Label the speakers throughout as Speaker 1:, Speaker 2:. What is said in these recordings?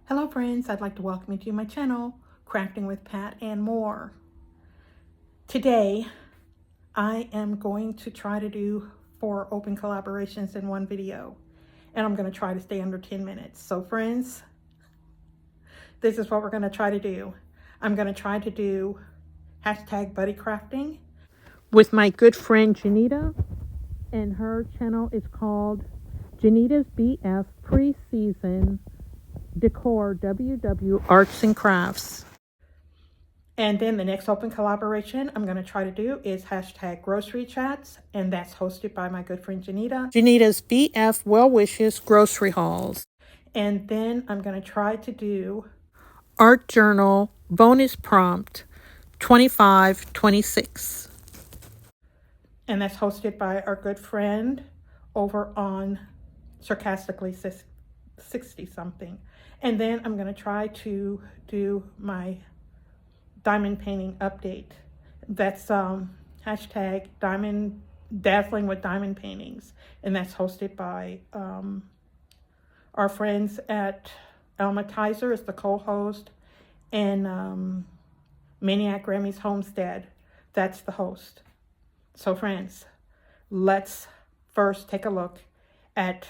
Speaker 1: Hello friends, I'd like to welcome you to my channel, Crafting with Pat and more. Today, I am going to try to do 4 open collaborations in one video. And I'm going to try to stay under 10 minutes. So friends, this is what we're going to try to do. I'm going to try to do hashtag buddy crafting with my good friend Janita. And her channel is called Janita's BF Pre-Season Decor WW Arts and Crafts. And then the next open collaboration I'm going to try to do is hashtag grocery chats, and that's hosted by my good friend Janita. Janita's BF Well Wishes Grocery Hauls. And then I'm going to try to do Art Journal Bonus Prompt 2526. And that's hosted by our good friend over on Sarcastically 60 something. And then I'm going to try to do my diamond painting update. That's hashtag diamond dazzling with diamond paintings, and that's hosted by our friends at Elma Tizer is the co-host, and Maniac Grammy's Homestead, that's the host. So friends, let's first take a look at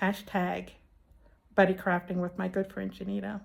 Speaker 1: hashtag buddy crafting with my good friend Janita.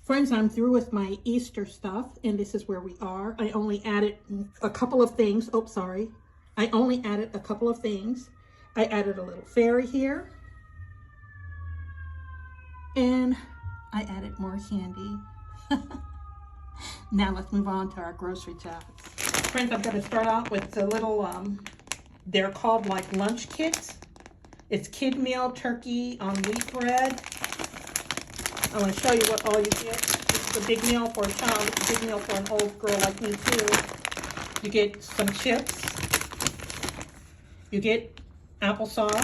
Speaker 1: Friends, I'm through with my Easter stuff, and this is where we are. I only added a couple of things. Oh, sorry. I only added a couple of things. I added a little fairy here, and I added more candy. Now let's move on to our grocery chats. Friends, I'm going to start out with the little, they're called like lunch kits. It's kid meal turkey on wheat bread. I want to show you what all you get. This is a big meal for a child. It's a big meal for an old girl like me too. You get some chips. You get applesauce.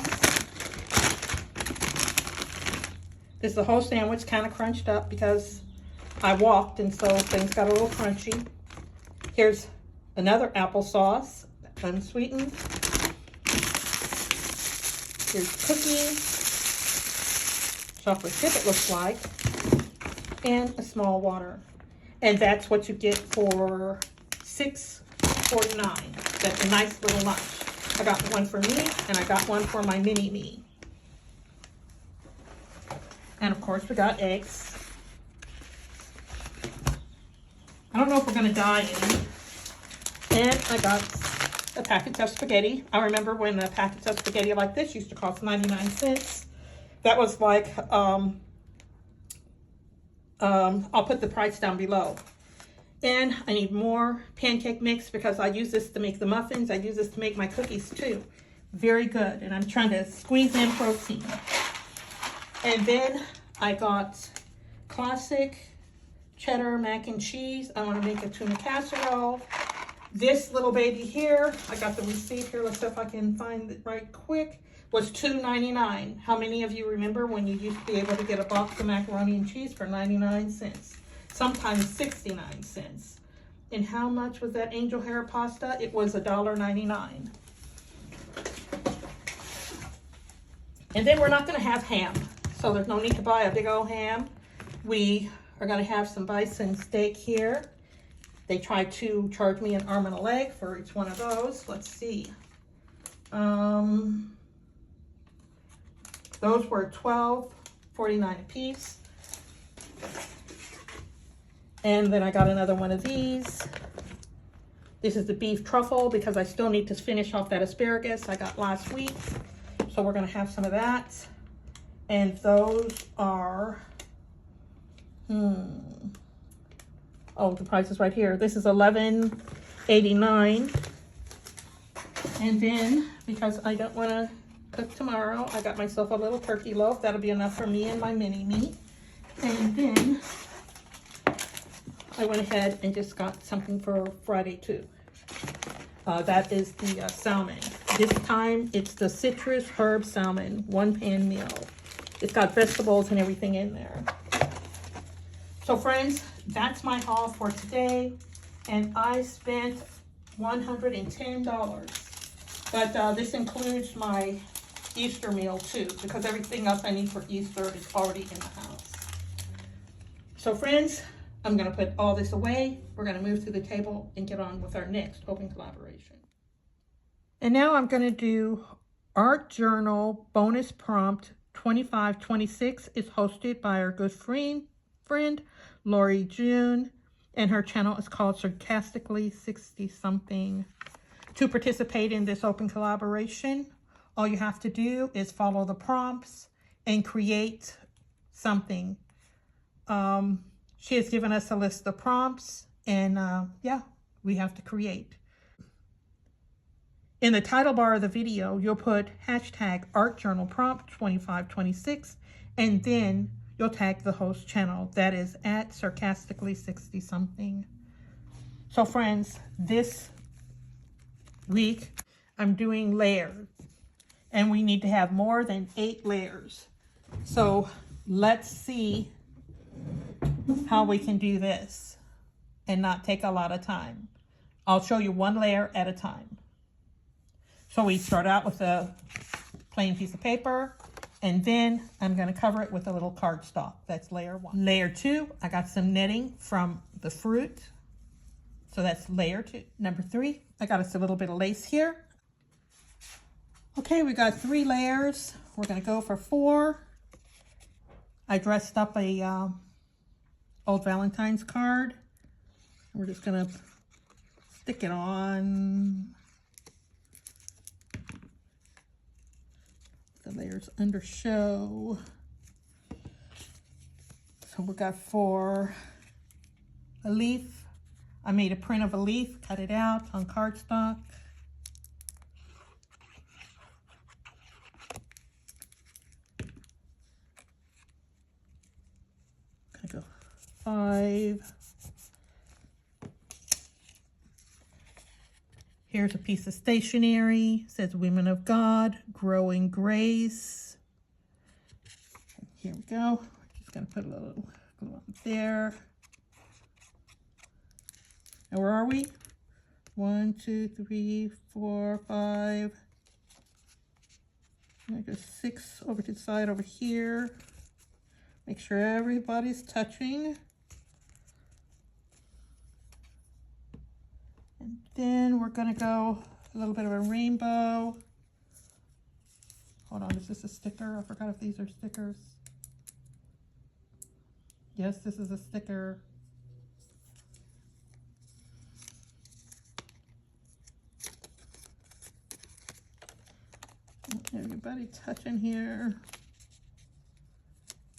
Speaker 1: This is the whole sandwich, kind of crunched up because I walked and so things got a little crunchy. Here's another applesauce, unsweetened. Here's cookies. Chocolate chip it looks like, and a small water. And that's what you get for $6.49. That's a nice little lunch. I got one for me, and I got one for my mini-me. And of course we got eggs. I don't know if we're gonna die any. And I got a package of spaghetti. I remember when a package of spaghetti like this used to cost 99 cents. That was like, I'll put the price down below. And I need more pancake mix because I use this to make the muffins. I use this to make my cookies too. Very good. And I'm trying to squeeze in protein. And then I got classic cheddar mac and cheese. I want to make a tuna casserole. This little baby here, I got the receipt here. Let's see if I can find it right quick. Was $2.99. How many of you remember when you used to be able to get a box of macaroni and cheese for 99 cents? Sometimes 69 cents. And how much was that angel hair pasta? It was $1.99. And then we're not going to have ham. So there's no need to buy a big old ham. We are going to have some bison steak here. They tried to charge me an arm and a leg for each one of those. Let's see. Those were $12.49 a piece. And then I got another one of these. This is the beef truffle because I still need to finish off that asparagus I got last week. So we're going to have some of that. And those are, oh, the price is right here. This is $11.89. And then, because I don't want to cook tomorrow, I got myself a little turkey loaf. That'll be enough for me and my mini-me. And then I went ahead and just got something for Friday too. That is the salmon. This time it's the citrus herb salmon, 1-pan meal. It's got vegetables and everything in there. So friends, that's my haul for today. And I spent $110. But this includes my Easter meal too, because everything else I need for Easter is already in the house. So friends, I'm gonna put all this away. We're gonna move to the table and get on with our next open collaboration. And now I'm gonna do Art Journal Bonus Prompt 2526. Is hosted by our good friend, Lori June, and her channel is called Sarcastically 60 Something. To participate in this open collaboration, all you have to do is follow the prompts and create something. She has given us a list of prompts, and yeah, we have to create. In the title bar of the video, you'll put hashtag Art Journal Prompt 2526, and then you'll tag the host channel. That is at Sarcastically 60 Something. So friends, this week I'm doing layers, and we need to have more than 8 layers. So let's see how we can do this and not take a lot of time. I'll show you one layer at a time. So we start out with a plain piece of paper, and then I'm going to cover it with a little cardstock. That's layer 1. Layer 2, I got some netting from the fruit. So that's layer 2. Number 3, I got us a little bit of lace here. Okay, we got 3 layers. We're going to go for 4. I dressed up a old Valentine's card. We're just going to stick it on. The layers under show. So we got for a leaf. I made a print of a leaf, cut it out on cardstock. Gonna go 5. Here's a piece of stationery. It says Women of God, Growing Grace. Here we go. We're just gonna put a little glue on there. And where are we? 1, 2, 3, 4, 5. I go 6 over to the side over here. Make sure everybody's touching. And then we're gonna go a little bit of a rainbow. Hold on, is this a sticker? I forgot if these are stickers. Yes, this is a sticker. Everybody touching here.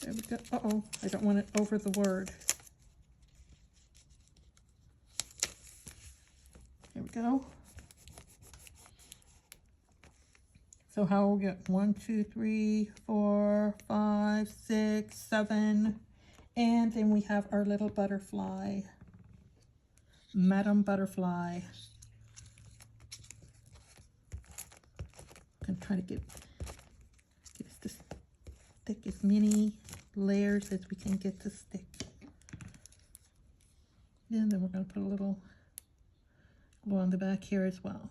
Speaker 1: There we go. Uh-oh, I don't want it over the word. Here we go. So how will we get 1, 2, 3, 4, 5, 6, 7, and then we have our little butterfly, Madam Butterfly. I'm gonna try to get us to stick as many layers as we can get to stick. And then we're gonna put a little glue on the back here as well.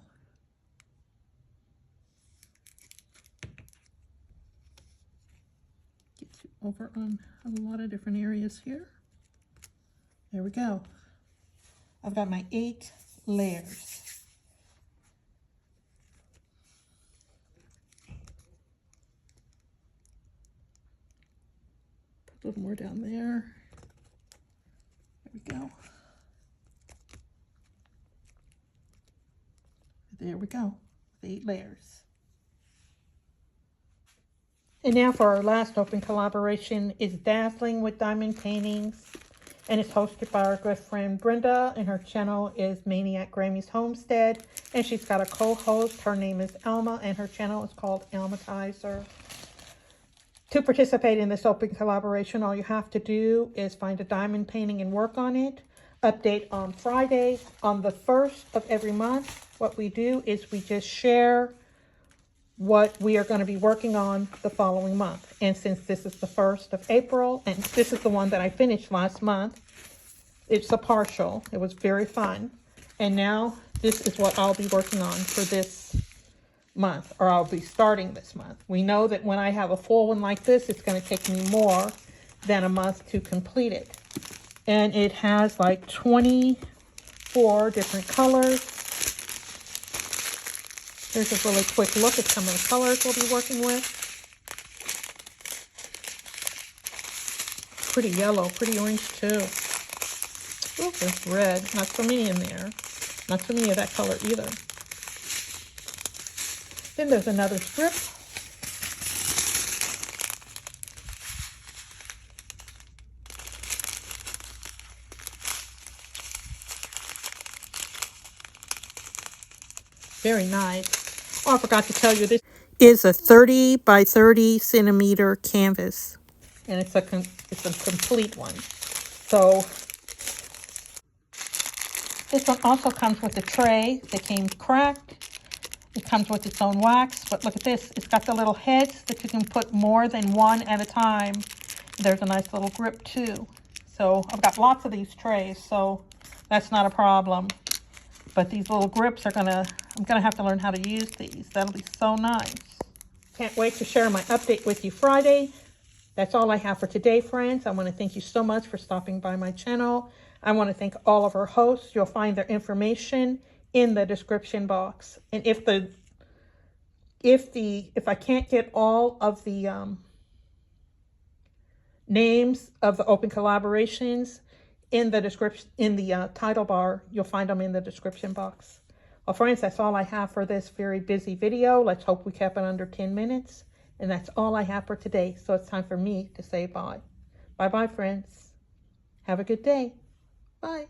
Speaker 1: Get you over on a lot of different areas here. There we go. I've got my 8 layers. Put a little more down there. There we go. There we go, 8 layers. And now for our last open collaboration is Dazzling with Diamond Paintings, and it's hosted by our good friend Brenda, and her channel is Maniac Grammy's Homestead, and she's got a co-host. Her name is Elma, and her channel is called Elmatizer. To participate in this open collaboration, all you have to do is find a diamond painting and work on it. Update on Friday. On the 1st of every month, what we do is we just share what we are going to be working on the following month. And since this is the 1st of April, and this is the one that I finished last month, it's a partial. It was very fun. And now this is what I'll be working on for this month, or I'll be starting this month. We know that when I have a full one like this, it's going to take me more than a month to complete it. And it has like 24 different colors. Here's a really quick look at some of the colors we'll be working with. Pretty yellow, pretty orange too. Ooh, there's red. Not so many in there. Not so many of that color either. Then there's another strip. Very nice. Oh, I forgot to tell you, this is a 30 by 30 centimeter canvas. And it's a complete one. So this one also comes with a tray that came cracked. It comes with its own wax, but look at this. It's got the little heads that you can put more than one at a time. There's a nice little grip too. So I've got lots of these trays, so that's not a problem. But these little grips I'm gonna have to learn how to use these. That'll be so nice. Can't wait to share my update with you Friday. That's all I have for today, friends. I want to thank you so much for stopping by my channel. I want to thank all of our hosts. You'll find their information in the description box. And if I can't get all of the names of the open collaborations in the description, in the title bar, you'll find them in the description box. Well, friends, that's all I have for this very busy video. Let's hope we kept it under 10 minutes. And that's all I have for today. So it's time for me to say bye. Bye-bye, friends. Have a good day. Bye.